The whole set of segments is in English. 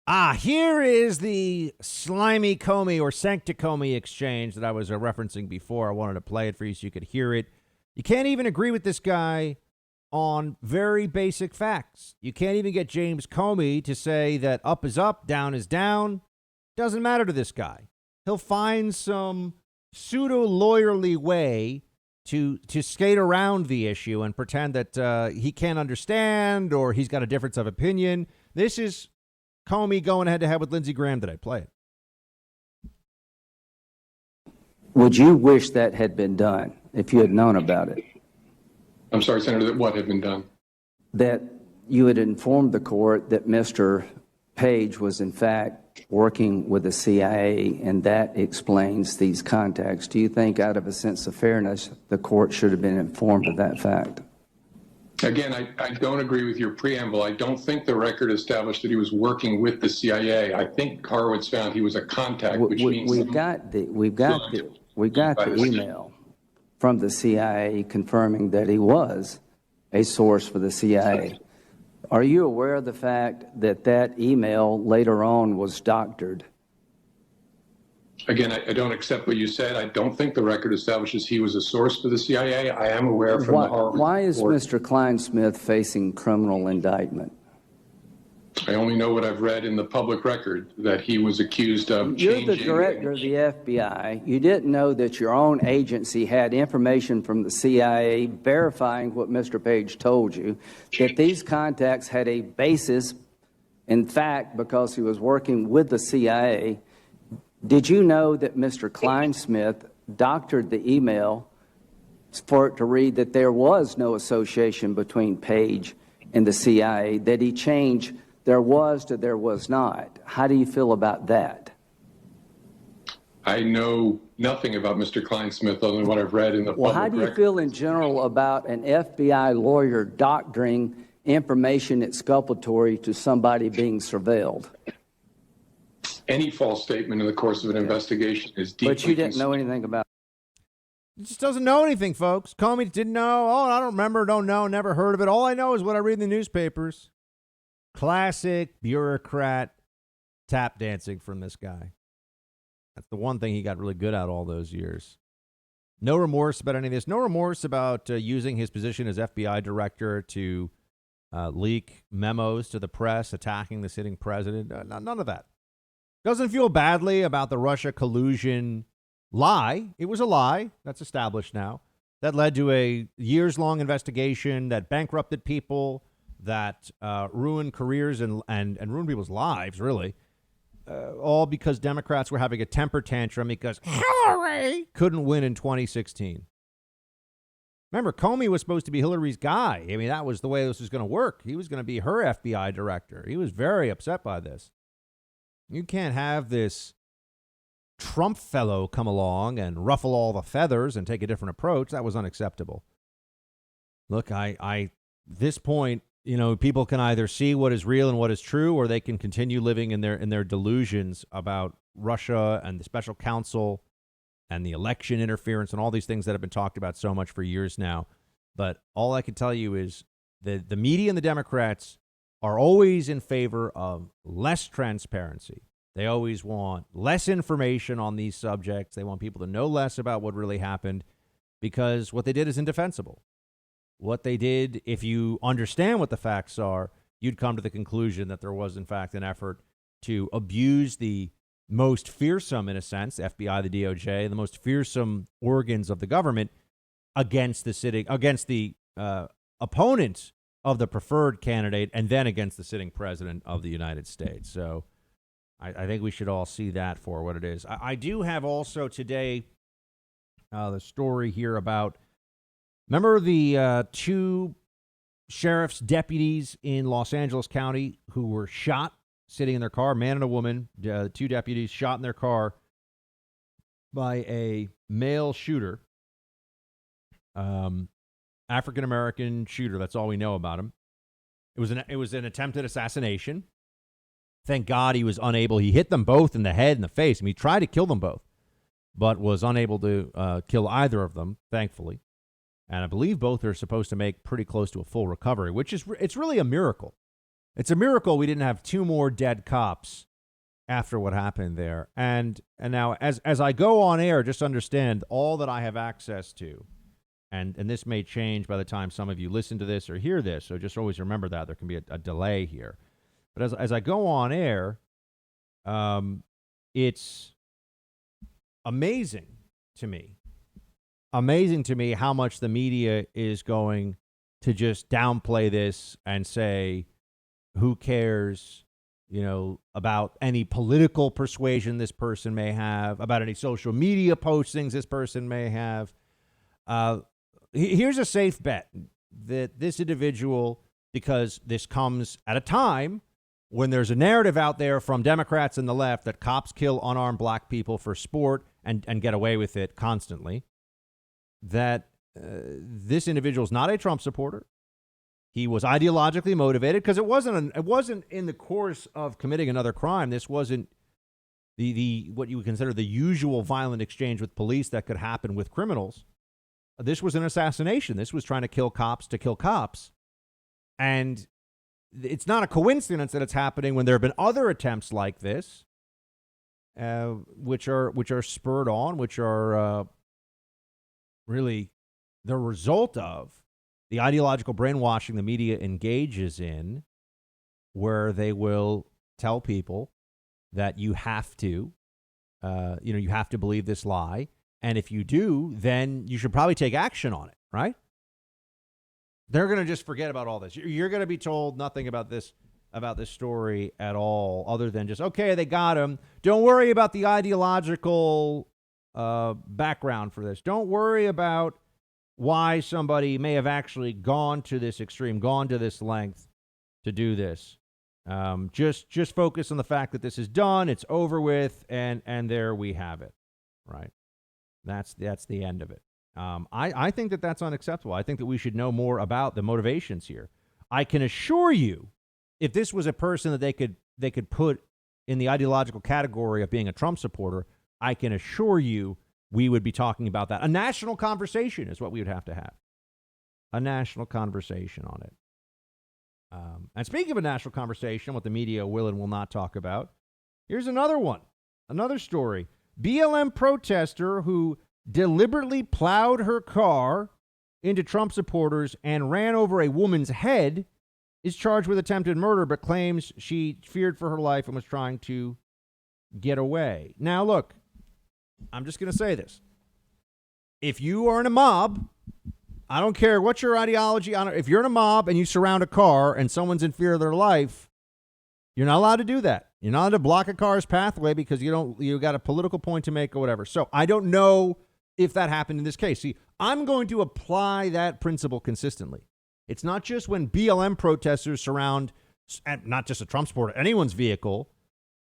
Here is the slimy Comey or Sancticomey exchange that I was referencing before. I wanted to play it for you so you could hear it. You can't even agree with this guy on very basic facts. You can't even get James Comey to say that up is up, down is down. Doesn't matter to this guy. He'll find some pseudo-lawyerly way to skate around the issue and pretend that he can't understand or he's got a difference of opinion. This is Comey going head-to-head with Lindsey Graham today. Play it. Would you wish that had been done if you had known about it? I'm sorry, Senator, that what had been done? That you had informed the court that Mr. Page was in fact working with the CIA, and that explains these contacts. Do you think, out of a sense of fairness, the court should have been informed of that fact? Again, I don't agree with your preamble. I don't think the record established that he was working with the CIA. I think Horowitz found he was a contact, which means we've got the email from the CIA confirming that he was a source for the CIA. Are you aware of the fact that that email later on was doctored? Again, I don't accept what you said. I don't think the record establishes he was a source for the CIA. I am aware from the Horowitz Why is report. Mr. Klein-Smith facing criminal indictment? I only know what I've read in the public record, that he was accused of changing. You're the director of the FBI. You didn't know that your own agency had information from the CIA verifying what Mr. Page told you, that these contacts had a basis, in fact, because he was working with the CIA. Did you know that Mr. Klein-Smith doctored the email for it to read that there was no association between Page and the CIA, that he changed there was to there was not? How do you feel about that? I know nothing about Mr. Klein-Smith other than what I've read in the public record. Well, how do you feel in general about an FBI lawyer doctoring information exculpatory to somebody being surveilled? Any false statement in the course of an investigation is deeply But you didn't know anything about it. He just doesn't know anything, folks. Comey didn't know. Oh, I don't remember, don't know, never heard of it. All I know is what I read in the newspapers. Classic bureaucrat tap dancing from this guy. That's the one thing he got really good at all those years. No remorse about any of this. No remorse about using his position as FBI director to leak memos to the press, attacking the sitting president. None of that. Doesn't feel badly about the Russia collusion lie. It was a lie. That's established now. That led to a years-long investigation that bankrupted people, that ruined careers and ruined people's lives, really. All because Democrats were having a temper tantrum because Hillary couldn't win in 2016. Remember, Comey was supposed to be Hillary's guy. I mean, that was the way this was going to work. He was going to be her FBI director. He was very upset by this. You can't have this Trump fellow come along and ruffle all the feathers and take a different approach. That was unacceptable. Look, this point, you know, people can either see what is real and what is true, or they can continue living in their delusions about Russia and the special counsel and the election interference and all these things that have been talked about so much for years now. But all I can tell you is that the media and the Democrats are always in favor of less transparency. They always want less information on these subjects. They want people to know less about what really happened, because what they did is indefensible. What they did, if you understand what the facts are, you'd come to the conclusion that there was, in fact, an effort to abuse the most fearsome, in a sense, FBI, the DOJ, the most fearsome organs of the government against the opponent of the preferred candidate, and then against the sitting president of the United States. So I think we should all see that for what it is. I do have also today the story here about, remember the two sheriff's deputies in Los Angeles County who were shot sitting in their car, man and a woman, two deputies shot in their car by a male shooter, African-American shooter. That's all we know about him. It was an attempted assassination. Thank God he was unable. He hit them both in the head and the face. I mean, he tried to kill them both, but was unable to kill either of them, thankfully. And I believe both are supposed to make pretty close to a full recovery, which is, it's really a miracle. It's a miracle we didn't have 2 more dead cops after what happened there. And now as I go on air, just understand all that I have access to. And this may change by the time some of you listen to this or hear this. So just always remember that there can be a delay here. But as I go on air, it's amazing to me how much the media is going to just downplay this and say, who cares, about any political persuasion this person may have, about any social media postings this person may have. Here's a safe bet that this individual, because this comes at a time when there's a narrative out there from Democrats and the left that cops kill unarmed black people for sport and get away with it constantly, that this individual is not a Trump supporter. He was ideologically motivated because it wasn't in the course of committing another crime. This wasn't the what you would consider the usual violent exchange with police that could happen with criminals. This was an assassination. This was trying to kill cops to kill cops. And it's not a coincidence that it's happening when there have been other attempts like this, which are spurred on, which are really the result of the ideological brainwashing the media engages in, where they will tell people that you have to, you have to believe this lie. And if you do, then you should probably take action on it, right? They're going to just forget about all this. You're going to be told nothing about this story at all, other than just, okay, they got him. Don't worry about the ideological background for this. Don't worry about why somebody may have actually gone to this extreme, gone to this length to do this. Just focus on the fact that this is done, it's over with, and there we have it, right? That's the end of it. I think that that's unacceptable. I think that we should know more about the motivations here. I can assure you, if this was a person that they could put in the ideological category of being a Trump supporter, I can assure you we would be talking about that. A national conversation is what we would have to have. A national conversation on it. And speaking of a national conversation, what the media will and will not talk about, here's another one, another story. BLM protester who deliberately plowed her car into Trump supporters and ran over a woman's head is charged with attempted murder, but claims she feared for her life and was trying to get away. Now, look, I'm just going to say this. If you are in a mob, I don't care what your ideology, if you're in a mob and you surround a car and someone's in fear of their life, you're not allowed to do that. You're not allowed to block a car's pathway because you got a political point to make or whatever. So I don't know if that happened in this case. See, I'm going to apply that principle consistently. It's not just when BLM protesters surround, not just a Trump supporter, anyone's vehicle,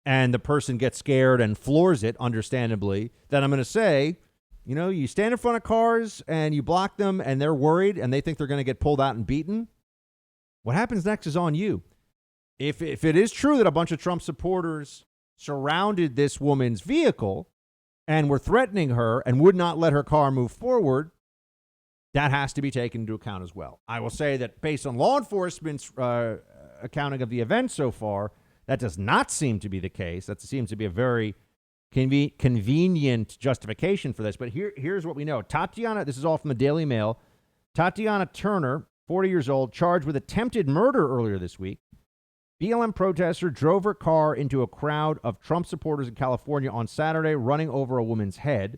and the person gets scared and floors it, understandably, that I'm going to say, you stand in front of cars and you block them and they're worried and they think they're going to get pulled out and beaten. What happens next is on you. If it is true that a bunch of Trump supporters surrounded this woman's vehicle and were threatening her and would not let her car move forward, that has to be taken into account as well. I will say that based on law enforcement's accounting of the event so far, that does not seem to be the case. That seems to be a very convenient justification for this. But here's what we know. Tatyana, this is all from the Daily Mail. Tatyana Turner, 40 years old, charged with attempted murder earlier this week. BLM protester drove her car into a crowd of Trump supporters in California on Saturday, running over a woman's head.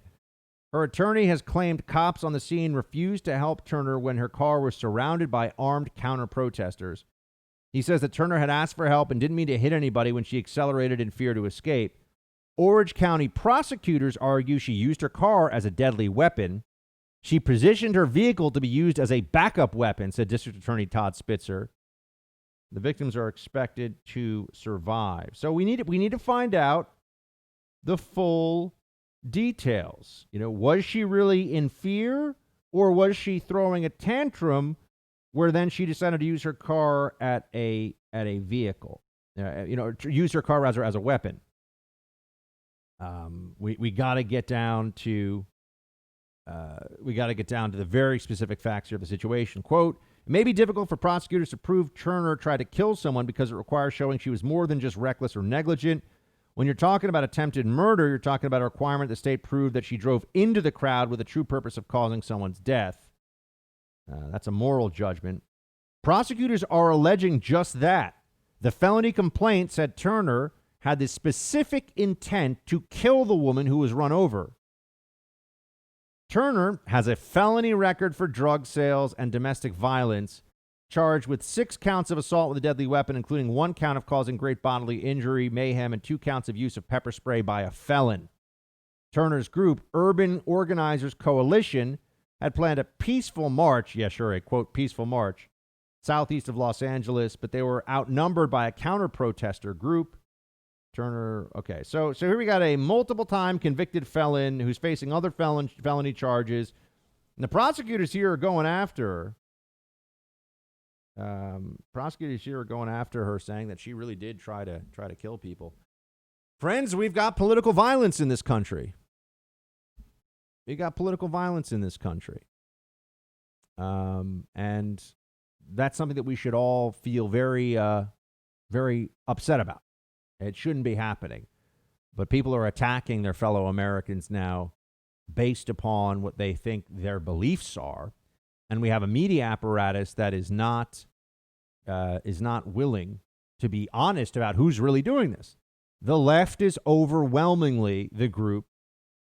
Her attorney has claimed cops on the scene refused to help Turner when her car was surrounded by armed counter-protesters. He says that Turner had asked for help and didn't mean to hit anybody when she accelerated in fear to escape. Orange County prosecutors argue she used her car as a deadly weapon. She positioned her vehicle to be used as a backup weapon, said District Attorney Todd Spitzer. The victims are expected to survive. So we need to find out the full details. Was she really in fear, or was she throwing a tantrum where then she decided to use her car at a vehicle? Use her car rather as a weapon. We got to get down to the very specific facts here of the situation. Quote, It may be difficult for prosecutors to prove Turner tried to kill someone because it requires showing she was more than just reckless or negligent. When you're talking about attempted murder, you're talking about a requirement the state prove that she drove into the crowd with the true purpose of causing someone's death. That's a moral judgment. Prosecutors are alleging just that. The felony complaint said Turner had the specific intent to kill the woman who was run over. Turner has a felony record for drug sales and domestic violence, charged with 6 counts of assault with a deadly weapon, including 1 count of causing great bodily injury, mayhem, and 2 counts of use of pepper spray by a felon. Turner's group, Urban Organizers Coalition, had planned a peaceful march, a quote, peaceful march, southeast of Los Angeles, but they were outnumbered by a counter-protester group. Turner, okay, so here we got a multiple-time convicted felon who's facing other felony charges. And the prosecutors here are going after her, saying that she really did try to kill people. Friends, we've got political violence in this country. And that's something that we should all feel very, very upset about. It shouldn't be happening. But people are attacking their fellow Americans now based upon what they think their beliefs are. And we have a media apparatus that is not willing to be honest about who's really doing this. The left is overwhelmingly the group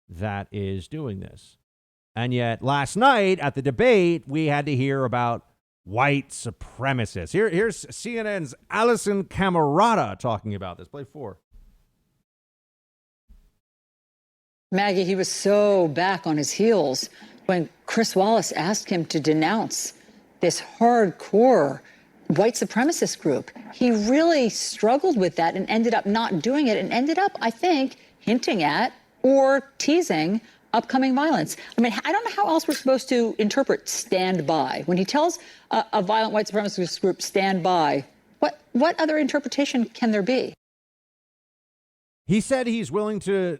that is doing this. And yet last night at the debate, we had to hear about white supremacists. Here's CNN's Allison Camerata talking about this. Play 4. Maggie, he was so back on his heels when Chris Wallace asked him to denounce this hardcore white supremacist group. He really struggled with that and ended up not doing it, and ended up, I think, hinting at or teasing upcoming violence. I mean, I don't know how else we're supposed to interpret stand by. When he tells a violent white supremacist group, stand by, what other interpretation can there be? He said he's willing to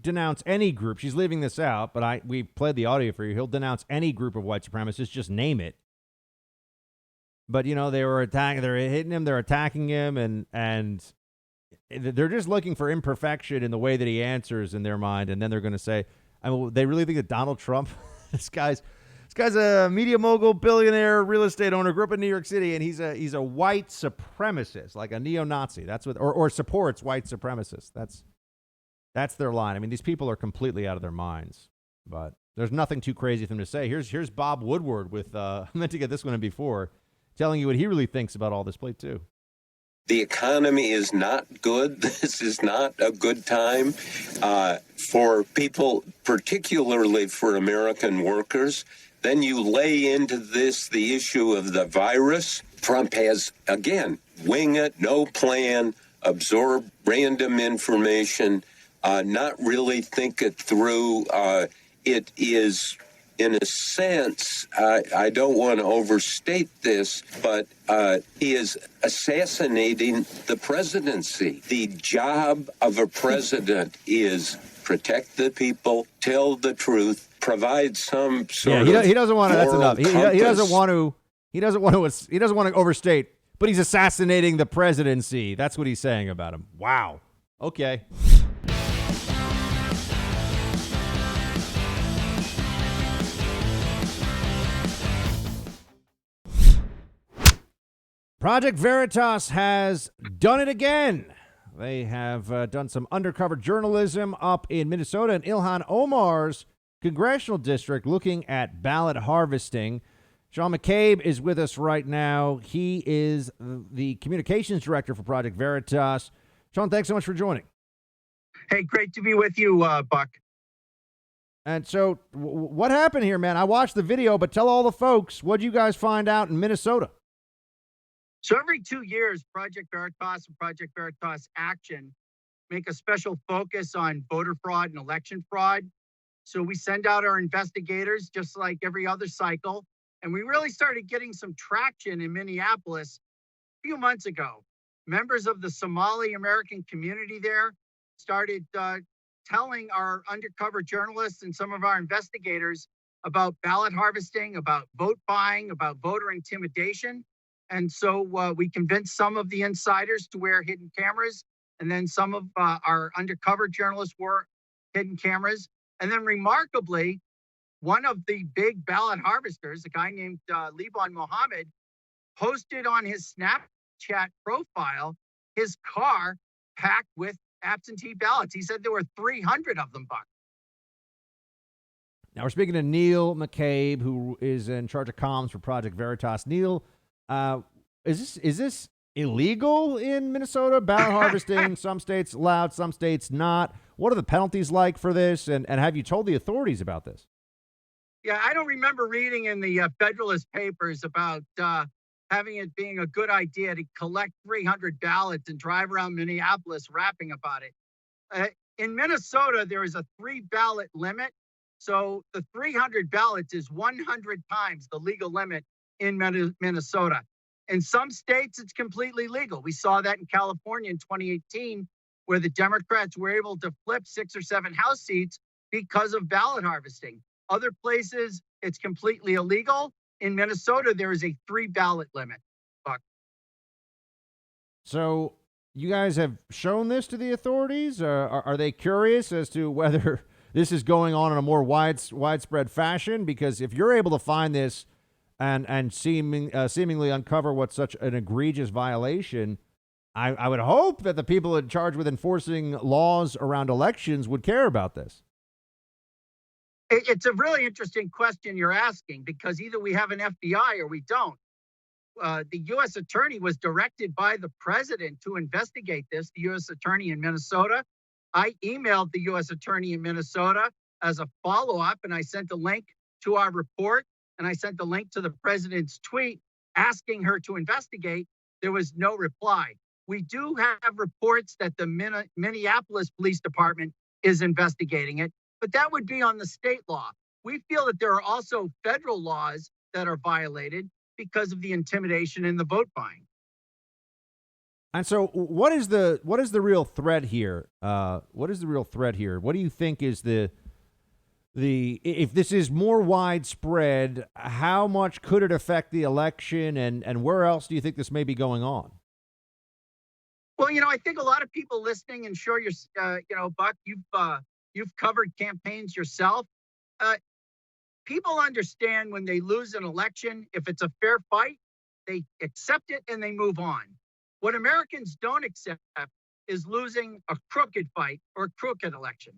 denounce any group. She's leaving this out, but we played the audio for you. He'll denounce any group of white supremacists, just name it. But, you know, they're hitting him, they're attacking him, and they're just looking for imperfection in the way that he answers in their mind, and then they're going to say, they really think that Donald Trump, this guy's a media mogul, billionaire, real estate owner, grew up in New York City, and he's a white supremacist, like a neo-Nazi. That's what, or supports white supremacists. That's their line. I mean, these people are completely out of their minds, but there's nothing too crazy for them to say. Here's Bob Woodward with, I meant to get this one in before, telling you what he really thinks about all this. Play 2. The economy is not good. This is not a good time for people, particularly for American workers. Then you lay into this the issue of the virus. Trump has, again, wing it, no plan, absorb random information, not really think it through. It is, in a sense, I don't want to overstate this, but he is assassinating the presidency. The job of a president is protect the people, tell the truth, provide some sort of he doesn't want to. That's enough. He doesn't want to. He doesn't want to overstate. But he's assassinating the presidency. That's what he's saying about him. Wow. Okay. Project Veritas has done it again. They have done some undercover journalism up in Minnesota and Ilhan Omar's congressional district looking at ballot harvesting. Sean McCabe is with us right now. He is the communications director for Project Veritas. Sean, thanks so much for joining. Hey, great to be with you, Buck. And so what happened here, man? I watched the video, but tell all the folks, what did you guys find out in Minnesota? So every 2 years, Project Veritas and Project Veritas Action make a special focus on voter fraud and election fraud. So we send out our investigators just like every other cycle. And we really started getting some traction in Minneapolis a few months ago. Members of the Somali American community there started telling our undercover journalists and some of our investigators about ballot harvesting, about vote buying, about voter intimidation. And so we convinced some of the insiders to wear hidden cameras. And then some of our undercover journalists wore hidden cameras. And then remarkably, one of the big ballot harvesters, a guy named Liban Mohammed, posted on his Snapchat profile his car packed with absentee ballots. He said there were 300 of them, Buck. Now we're speaking to Neil McCabe, who is in charge of comms for Project Veritas. Neil, is this illegal in Minnesota? Ballot harvesting, some states allowed, some states not. What are the penalties like for this? And have you told the authorities about this? Yeah, I don't remember reading in the Federalist Papers about having it being a good idea to collect 300 ballots and drive around Minneapolis rapping about it. In Minnesota, there is a 3-ballot limit. So the 300 ballots is 100 times the legal limit in Minnesota. In some states, it's completely legal. We saw that in California in 2018, where the Democrats were able to flip 6 or 7 House seats because of ballot harvesting. Other places, it's completely illegal. In Minnesota, there is a 3-ballot limit. Buck. So you guys have shown this to the authorities? Are they curious as to whether this is going on in a more widespread fashion? Because if you're able to find this and seemingly uncover what's such an egregious violation, I would hope that the people in charge with enforcing laws around elections would care about this. It's a really interesting question you're asking, because either we have an FBI or we don't. The U.S. attorney was directed by the president to investigate this, the U.S. attorney in Minnesota. I emailed the U.S. attorney in Minnesota as a follow-up, and I sent a link to our report, and I sent the link to the president's tweet asking her to investigate. There was no reply. We do have reports that the Minneapolis Police Department is investigating it, but that would be on the state law. We feel that there are also federal laws that are violated because of the intimidation and the vote buying. And so what is the real threat here? What is the real threat here? What do you think is the if this is more widespread, how much could it affect the election, and where else do you think this may be going on? Well, I think a lot of people listening, and sure, Buck, you've covered campaigns yourself. People understand when they lose an election, if it's a fair fight, they accept it and they move on. What Americans don't accept is losing a crooked fight or a crooked election.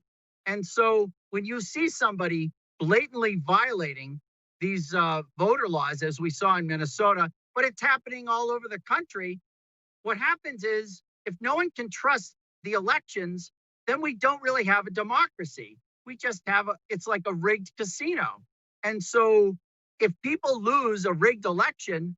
And so when you see somebody blatantly violating these voter laws, as we saw in Minnesota, but it's happening all over the country, what happens is if no one can trust the elections, then we don't really have a democracy. We just have it's like a rigged casino. And so if people lose a rigged election,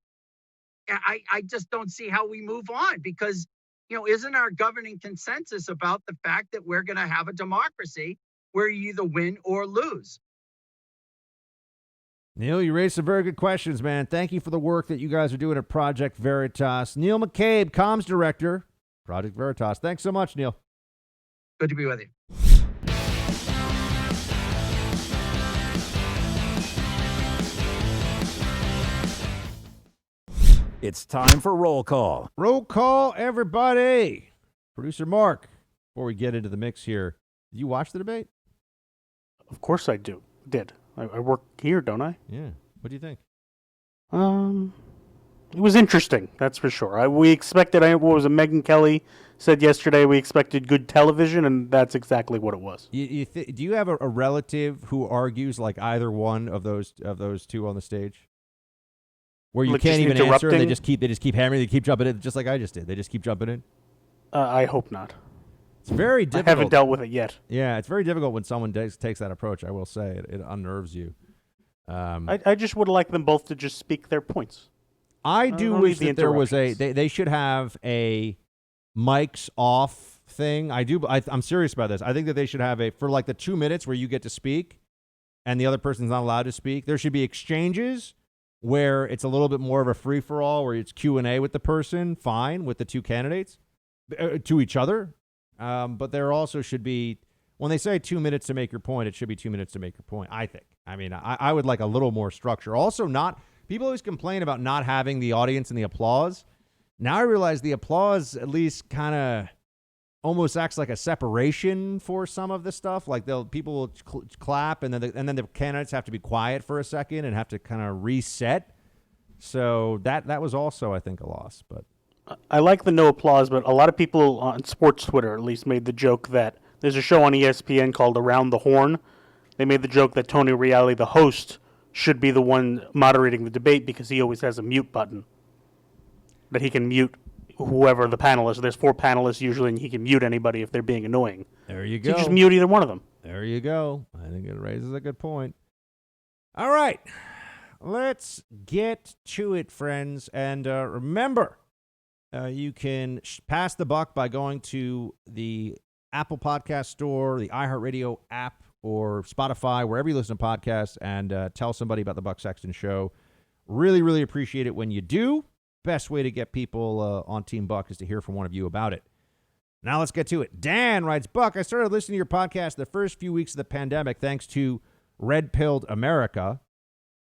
I just don't see how we move on, because, isn't our governing consensus about the fact that we're going to have a democracy where you either win or lose? Neil, you raised some very good questions, man. Thank you for the work that you guys are doing at Project Veritas. Neil McCabe, comms director, Project Veritas. Thanks so much, Neil. Good to be with you. It's time for roll call. Roll call, everybody. Producer Mark, before we get into the mix here, did you watch the debate? Of course I did. I work here, don't I? Yeah. What do you think? It was interesting, that's for sure. We expected, what was it, Megyn Kelly said yesterday, we expected good television, and that's exactly what it was. Do you have a relative who argues like either one of those two on the stage? Where you can't even answer, and they just keep hammering, they keep jumping in, just like I just did. They just keep jumping in. I hope not. It's very difficult. I haven't dealt with it yet. Yeah, it's very difficult when someone takes that approach. I will say it unnerves you. I just would like them both to just speak their points. I do wish that there was they should have a mics off thing. I'm serious about this. I think that they should have for like the 2 minutes where you get to speak and the other person's not allowed to speak. There should be exchanges where it's a little bit more of a free-for-all, where it's Q&A with the person, fine, with the two candidates, to each other. But there also should be when they say 2 minutes to make your point, it should be 2 minutes to make your point, I think. I mean, I would like a little more structure. Also, people always complain about not having the audience and the applause. Now I realize the applause at least kind of almost acts like a separation for some of the stuff. Like people will clap, and then the candidates have to be quiet for a second and have to kind of reset. So that was also, I think, a loss. But I like the no applause, but a lot of people on sports Twitter at least made the joke that there's a show on ESPN called Around the Horn. They made the joke that Tony Reali, the host, should be the one moderating the debate because he always has a mute button. That he can mute whoever the panelists. There's 4 panelists usually, and he can mute anybody if they're being annoying. there you So go. you just mute either one of them. There you go. I think it raises a good point. All right. Let's get to it, friends. And remember, you can pass the buck by going to the Apple Podcast Store, the iHeartRadio app, or Spotify, wherever you listen to podcasts, and tell somebody about the Buck Sexton Show. Really, really appreciate it when you do. Best way to get people on Team Buck is to hear from one of you about it. Now let's get to it. Dan writes, Buck, I started listening to your podcast the first few weeks of the pandemic thanks to Red Pilled America.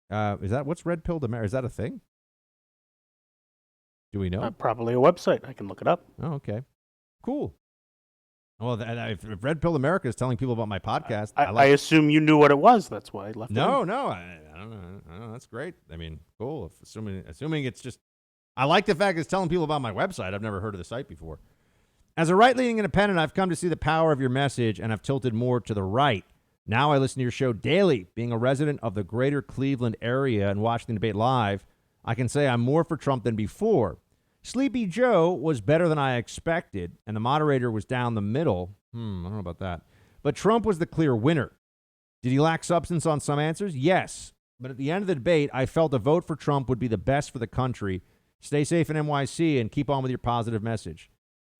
What's Red Pilled America? Is that a thing? Do we know? Probably a website. I can look it up. Oh, okay. Cool. Well, if Red Pill America is telling people about my podcast, I assume you knew what it was. That's why I left it. No, I don't know. That's great. I mean, cool. Assuming it's just, I like the fact it's telling people about my website. I've never heard of the site before. As a right-leaning independent, I've come to see the power of your message, and I've tilted more to the right. Now I listen to your show daily. Being a resident of the greater Cleveland area and watching the debate live, I can say I'm more for Trump than before. Sleepy Joe was better than I expected, and the moderator was down the middle. I don't know about that. But Trump was the clear winner. Did he lack substance on some answers? Yes. But at the end of the debate, I felt a vote for Trump would be the best for the country. Stay safe in NYC and keep on with your positive message.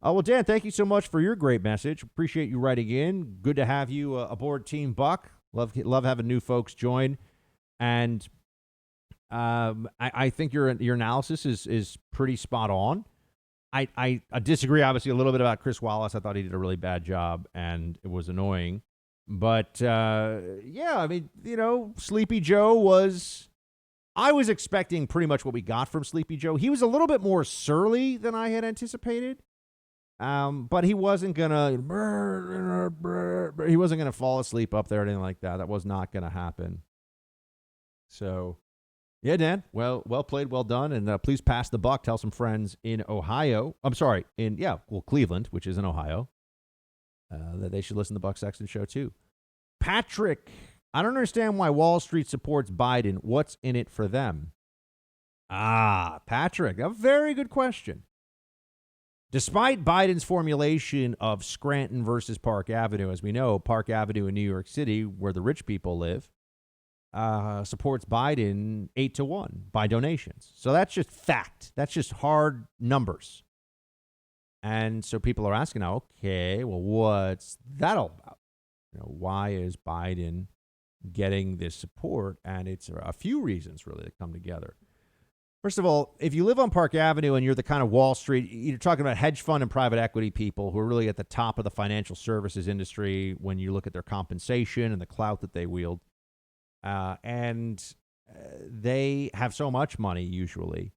Well, Dan, thank you so much for your great message. Appreciate you writing in. Good to have you aboard Team Buck. Love having new folks join. And I think your analysis is pretty spot on. I disagree, obviously, a little bit about Chris Wallace. I thought he did a really bad job, and it was annoying. But, yeah, I mean, Sleepy Joe was... I was expecting pretty much what we got from Sleepy Joe. He was a little bit more surly than I had anticipated. But he wasn't gonna fall asleep up there or anything like that. That was not gonna happen. So, yeah, Dan, well played, well done, and please pass the buck. Tell some friends in Ohio. I'm sorry, Cleveland, which is in Ohio, that they should listen to the Buck Sexton Show too. Patrick, I don't understand why Wall Street supports Biden. What's in it for them? Patrick, a very good question. Despite Biden's formulation of Scranton versus Park Avenue, as we know, Park Avenue in New York City, where the rich people live, supports Biden 8-1 by donations. So that's just fact. That's just hard numbers. And so people are asking now, okay, well, what's that all about? Why is Biden getting this support? And it's a few reasons really that come together. First of all, if you live on Park Avenue and you're the kind of Wall Street, you're talking about hedge fund and private equity people who are really at the top of the financial services industry when you look at their compensation and the clout that they wield. And they have so much money usually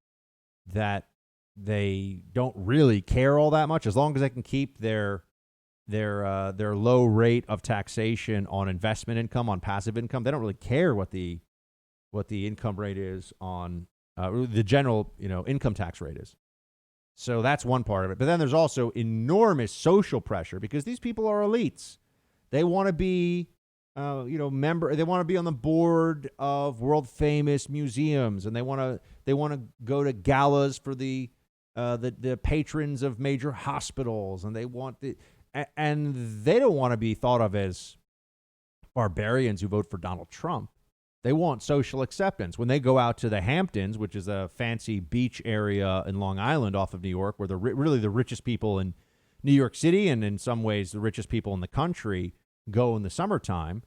that they don't really care all that much as long as they can keep their low rate of taxation on investment income, on passive income. They don't really care what the income rate is on the general, income tax rate is. So that's one part of it. But then there's also enormous social pressure because these people are elites. They want to be, they want to be on the board of world famous museums, and they want to go to galas for the patrons of major hospitals, and they don't want to be thought of as barbarians who vote for Donald Trump. They want social acceptance. When they go out to the Hamptons, which is a fancy beach area in Long Island off of New York, where really the richest people in New York City and in some ways the richest people in the country go in the summertime.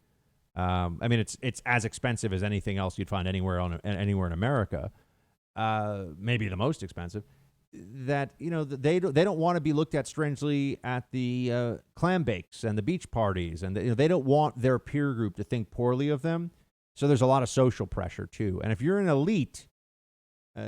It's as expensive as anything else you'd find anywhere in America, maybe the most expensive. that they don't want to be looked at strangely at the clam bakes and the beach parties, and they don't want their peer group to think poorly of them. So there's a lot of social pressure too. And if you're an elite,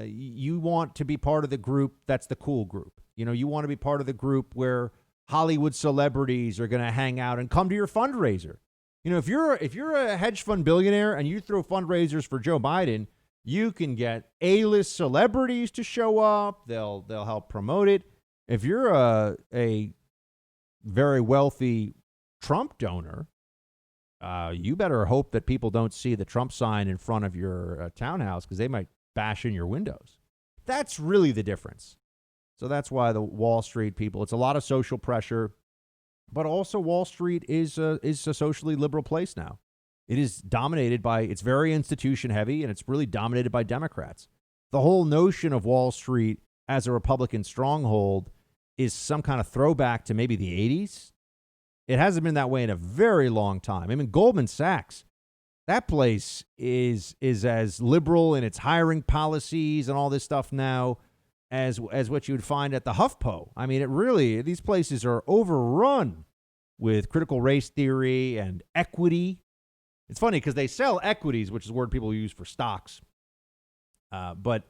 you want to be part of the group that's the cool group. You want to be part of the group where Hollywood celebrities are going to hang out and come to your fundraiser. If you're a hedge fund billionaire and you throw fundraisers for Joe Biden, you can get A-list celebrities to show up. They'll help promote it. If you're a very wealthy Trump donor, you better hope that people don't see the Trump sign in front of your townhouse, because they might bash in your windows. That's really the difference. So that's why the Wall Street people, it's a lot of social pressure, but also Wall Street is a socially liberal place now. It is dominated by, it's very institution heavy, and it's really dominated by Democrats. The whole notion of Wall Street as a Republican stronghold is some kind of throwback to maybe the 80s. It hasn't been that way in a very long time. I mean, Goldman Sachs, that place is as liberal in its hiring policies and all this stuff now as what you would find at the HuffPo. I mean, these places are overrun with critical race theory and equity. It's funny because they sell equities, which is a word people use for stocks. But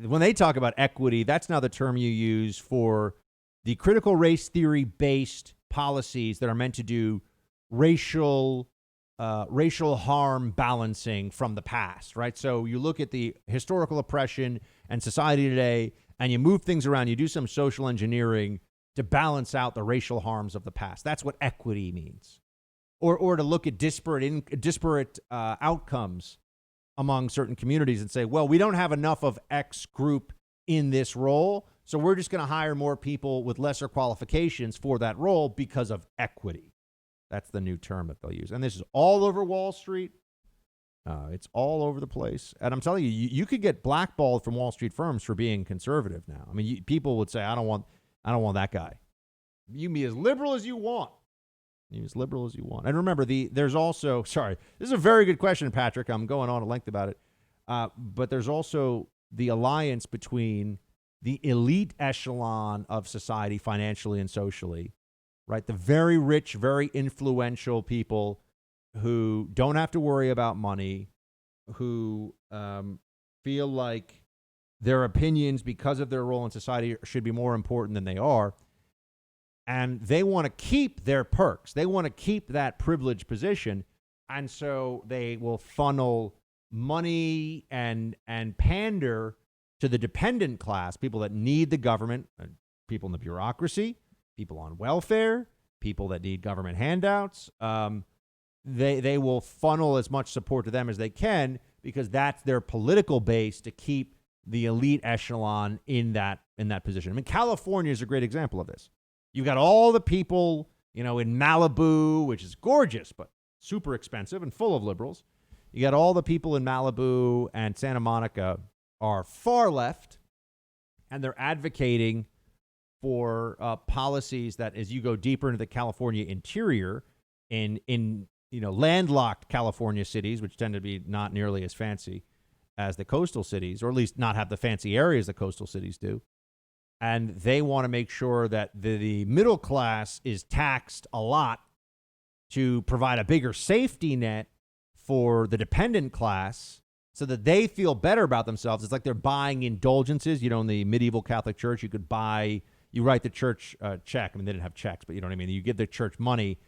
when they talk about equity, that's now the term you use for the critical race theory based policies that are meant to do racial harm balancing from the past, right? So you look at the historical oppression and society today, and you move things around. You do some social engineering to balance out the racial harms of the past. That's what equity means. Or to look at disparate outcomes among certain communities and say, well, we don't have enough of X group in this role, so we're just going to hire more people with lesser qualifications for that role because of equity. That's the new term that they'll use. And this is all over Wall Street. It's all over the place. And I'm telling you, you could get blackballed from Wall Street firms for being conservative now. I mean, people would say, I don't want that guy. You can be as liberal as you want. You as liberal as you want. And remember, there's also, sorry, this is a very good question, Patrick. I'm going on at length about it. But there's also the alliance between the elite echelon of society, financially and socially, right? The very rich, very influential people who don't have to worry about money, who feel like their opinions, because of their role in society, should be more important than they are. And they want to keep their perks. They want to keep that privileged position. And so they will funnel money and pander to the dependent class, people that need the government, people in the bureaucracy, people on welfare, people that need government handouts. They will funnel as much support to them as they can, because that's their political base to keep the elite echelon in that position. I mean, California is a great example of this. You've got all the people, in Malibu, which is gorgeous, but super expensive and full of liberals. You got all the people in Malibu and Santa Monica are far left, and they're advocating for policies that, as you go deeper into the California interior, in landlocked California cities, which tend to be not nearly as fancy as the coastal cities, or at least not have the fancy areas the coastal cities do. And they want to make sure that the middle class is taxed a lot to provide a bigger safety net for the dependent class so that they feel better about themselves. It's like they're buying indulgences. In the medieval Catholic Church, you write the church check. I mean, they didn't have checks, but you know what I mean? You give the church money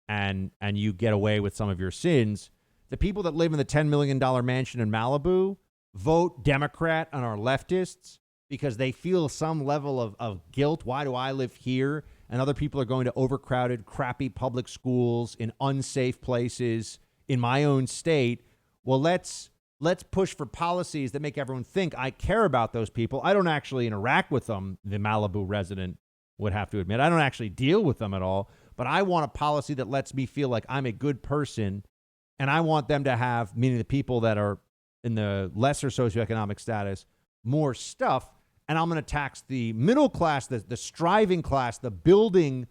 and you get away with some of your sins. The people that live in the $10 million mansion in Malibu vote Democrat and are leftists because they feel some level of guilt. Why do I live here? And other people are going to overcrowded, crappy public schools in unsafe places in my own state. Well, let's push for policies that make everyone think I care about those people. I don't actually interact with them, the Malibu resident would have to admit. I don't actually deal with them at all. But I want a policy that lets me feel like I'm a good person, and I want them to have, meaning the people that are in the lesser socioeconomic status, more stuff. And I'm going to tax the middle class, the striving class, the building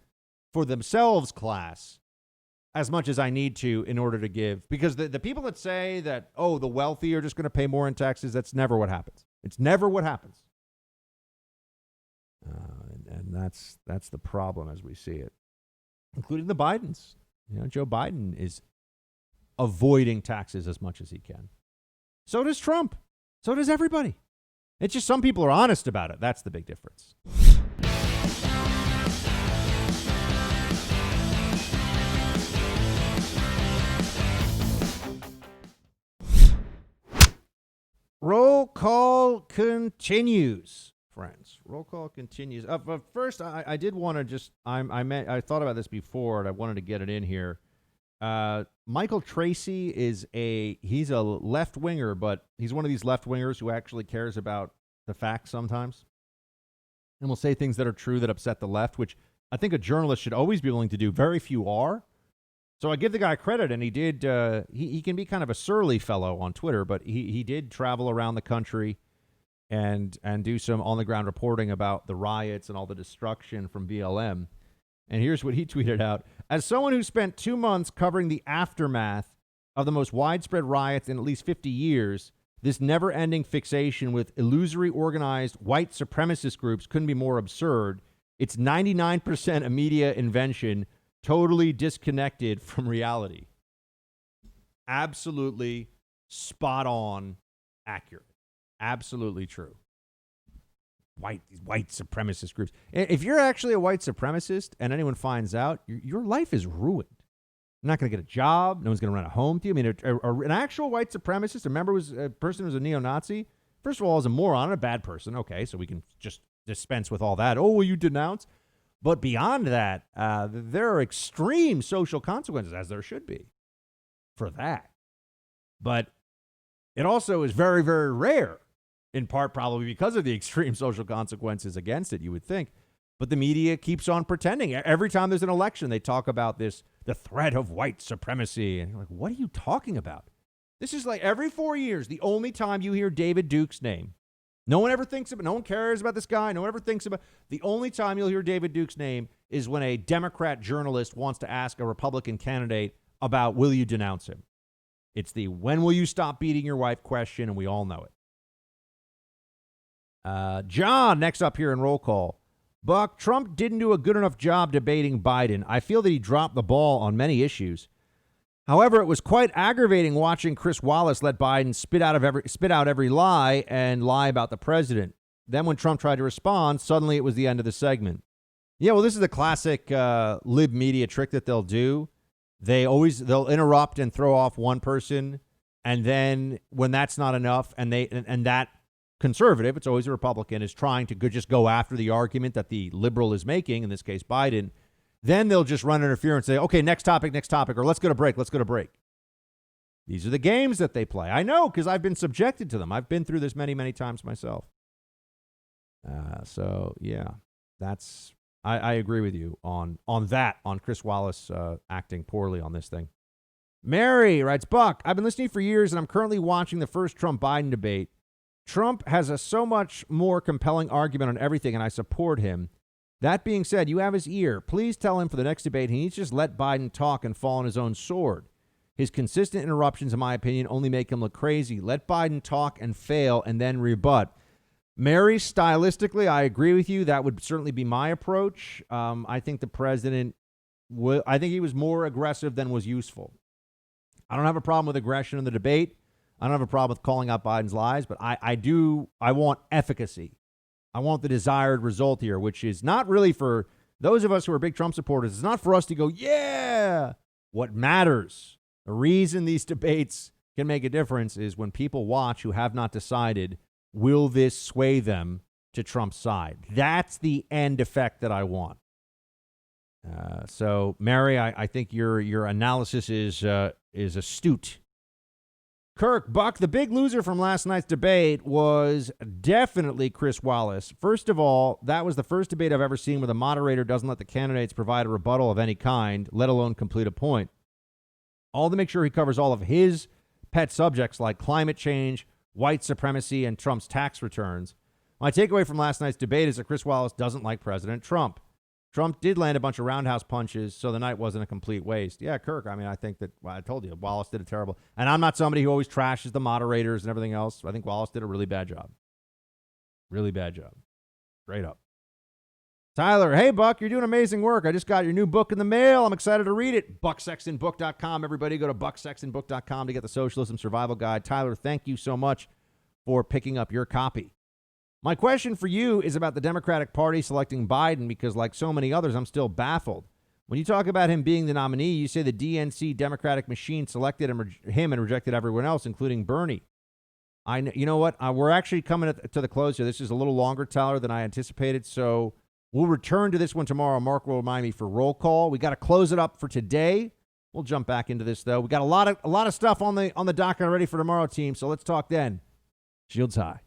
for themselves class, as much as I need to in order to give. Because the people that say that, the wealthy are just going to pay more in taxes, that's never what happens. It's never what happens. And that's the problem as we see it, including the Bidens. Joe Biden is avoiding taxes as much as he can. So does Trump. So does everybody. It's just some people are honest about it. That's the big difference. Roll call continues, friends. Roll call continues. But first, I did want to just I thought about this before, and I wanted to get it in here. Michael Tracey he's a left winger, but he's one of these left wingers who actually cares about the facts sometimes, and will say things that are true that upset the left, which I think a journalist should always be willing to do. Very few are. So I give the guy credit, and he did. He can be kind of a surly fellow on Twitter, but he did travel around the country and do some on the ground reporting about the riots and all the destruction from BLM. And here's what he tweeted out: as someone who spent 2 months covering the aftermath of the most widespread riots in at least 50 years, this never-ending fixation with illusory organized white supremacist groups couldn't be more absurd. It's 99% a media invention, totally disconnected from reality. Absolutely spot on, accurate. Absolutely true. These white supremacist groups. If you're actually a white supremacist and anyone finds out, your life is ruined. You're not going to get a job. No one's going to rent a home to you. I mean, an actual white supremacist, a person who was a neo-Nazi, first of all, is a moron and a bad person. Okay, so we can just dispense with all that. Oh, will you denounce? But beyond that, there are extreme social consequences, as there should be, for that. But it also is very, very rare, in part probably because of the extreme social consequences against it, you would think. But the media keeps on pretending. Every time there's an election, they talk about the threat of white supremacy. And you're like, what are you talking about? This is like every 4 years, the only time you hear David Duke's name. No one ever thinks about, no one cares about this guy. No one ever thinks about, the only time you'll hear David Duke's name is when a Democrat journalist wants to ask a Republican candidate about, will you denounce him? It's the when will you stop beating your wife question, and we all know it. John, next up here in roll call. Buck, Trump didn't do a good enough job debating Biden. I feel that he dropped the ball on many issues. However, it was quite aggravating watching Chris Wallace let Biden spit out every lie and lie about the president. Then when Trump tried to respond, suddenly it was the end of the segment. Yeah, well, this is the classic lib media trick that they'll do. They'll interrupt and throw off one person, and then when that's not enough, and that conservative, it's always a Republican, is trying to just go after the argument that the liberal is making, in this case Biden, then they'll just run interference and say, okay, next topic, or let's go to break. These are the games that they play. I know, because I've been subjected to them. I've been through this many, many times myself. So, yeah, I agree with you on Chris Wallace acting poorly on this thing. Mary writes, Buck, I've been listening for years, and I'm currently watching the first Trump-Biden debate. Trump has a so much more compelling argument on everything, and I support him. That being said, you have his ear. Please tell him for the next debate he needs to just let Biden talk and fall on his own sword. His consistent interruptions, in my opinion, only make him look crazy. Let Biden talk and fail and then rebut. Mary, stylistically, I agree with you. That would certainly be my approach. I think the president, I think he was more aggressive than was useful. I don't have a problem with aggression in the debate. I don't have a problem with calling out Biden's lies, but I want efficacy. I want the desired result here, which is not really for those of us who are big Trump supporters. It's not for us to go, yeah. What matters, the reason these debates can make a difference is when people watch who have not decided, will this sway them to Trump's side? That's the end effect that I want. So, Mary, I think your analysis is astute. Kirk, Buck, the big loser from last night's debate was definitely Chris Wallace. First of all, that was the first debate I've ever seen where the moderator doesn't let the candidates provide a rebuttal of any kind, let alone complete a point. All to make sure he covers all of his pet subjects like climate change, white supremacy, and Trump's tax returns. My takeaway from last night's debate is that Chris Wallace doesn't like President Trump. Trump did land a bunch of roundhouse punches, so the night wasn't a complete waste. Yeah, Kirk, I mean, I think that, well, I told you, Wallace did a terrible, and I'm not somebody who always trashes the moderators and everything else. I think Wallace did a really bad job. Really bad job. Straight up. Tyler, hey, Buck, you're doing amazing work. I just got your new book in the mail. I'm excited to read it. BuckSextonBook.com. Everybody go to BuckSextonBook.com to get the Socialism Survival Guide. Tyler, thank you so much for picking up your copy. My question for you is about the Democratic Party selecting Biden because, like so many others, I'm still baffled. When you talk about him being the nominee, you say the DNC Democratic machine selected him and rejected everyone else, including Bernie. You know what? We're actually coming to the close here. This is a little longer, Tyler, than I anticipated, so we'll return to this one tomorrow. Mark will remind me for roll call. We got to close it up for today. We'll jump back into this, though. We got a lot of stuff on the docket already for tomorrow, team, so let's talk then. Shields high.